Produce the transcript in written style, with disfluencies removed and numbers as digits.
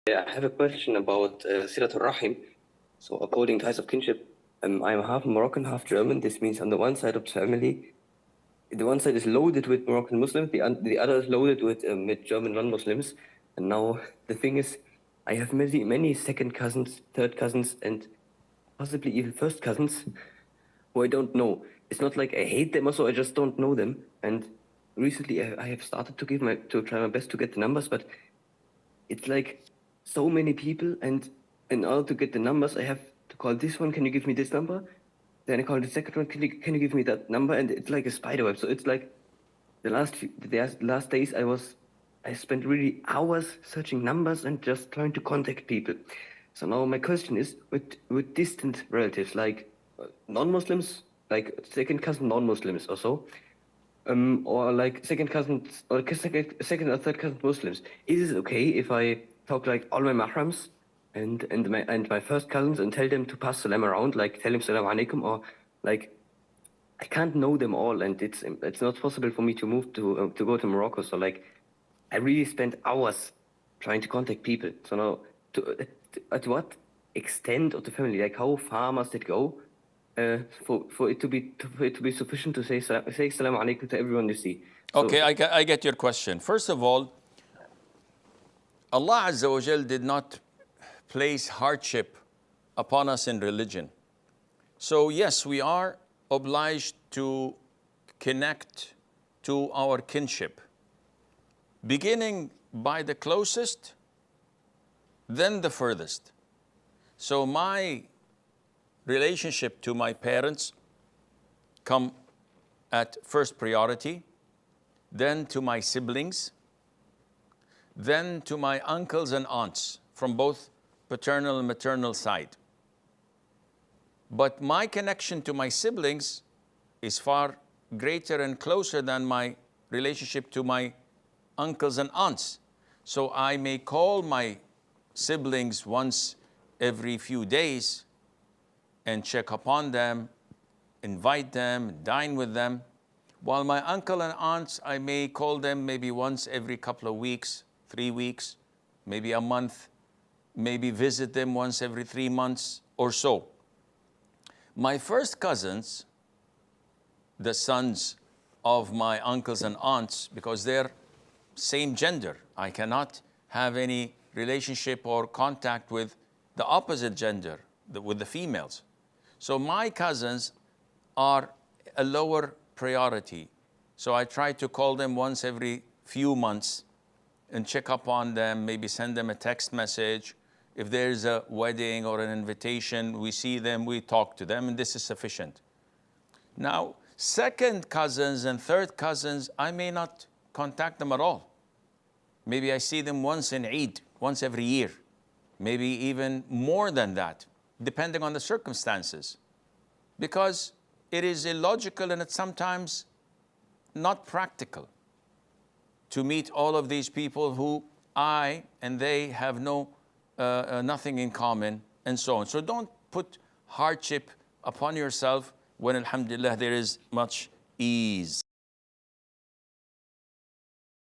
Yeah, I have a question about Silat al-Rahim. So according to ties of kinship, I'm half Moroccan, half German. This means on the one side of the family, the one side is loaded with Moroccan Muslims, the other is loaded with German non-Muslims. And now the thing is, I have many second cousins, third cousins, and possibly even first cousins who I don't know. It's not like I hate them or so, I just don't know them. And recently I have started to try my best to get the numbers, but it's like so many people, and in order to get the numbers, I have to call this one. Can you give me this number? Then I call the second one. Can you give me that number? And it's like a spider web. So it's like the last days I spent really hours searching numbers and just trying to contact people. So now my question is, with distant relatives like non-Muslims, like second cousin non-Muslims or so, or like second cousins or second or third cousin Muslims. Is it okay if I talk like all my mahrams and my first cousins and tell them to pass salam around, like tell them salam alaikum, or like I can't know them all, and it's not possible for me to move to go to Morocco. So like I really spent hours trying to contact people. So now at what extent of the family, like how far must it go? For it to be sufficient to say salam alaikum to everyone you see. So, Okay, I get your question. First of all, Allah Azza wa Jal did not place hardship upon us in religion. So yes, we are obliged to connect to our kinship, beginning by the closest, then the furthest. So my relationship to my parents come at first priority, then to my siblings, then to my uncles and aunts from both paternal and maternal side. But my connection to my siblings is far greater and closer than my relationship to my uncles and aunts. So I may call my siblings once every few days and check upon them, invite them, dine with them. While my uncle and aunts, I may call them maybe once every couple of weeks, 3 weeks, maybe a month, maybe visit them once every 3 months or so. My first cousins, the sons of my uncles and aunts, because they're same gender, I cannot have any relationship or contact with the opposite gender, with the females. So my cousins are a lower priority. So I try to call them once every few months and check up on them, maybe send them a text message. If there's a wedding or an invitation, we see them, we talk to them, and this is sufficient. Now, second cousins and third cousins, I may not contact them at all. Maybe I see them once in Eid, once every year, maybe even more than that, depending on the circumstances. Because it is illogical and it's sometimes not practical to meet all of these people who I and they have nothing in common, and so on. So don't put hardship upon yourself when, alhamdulillah, there is much ease.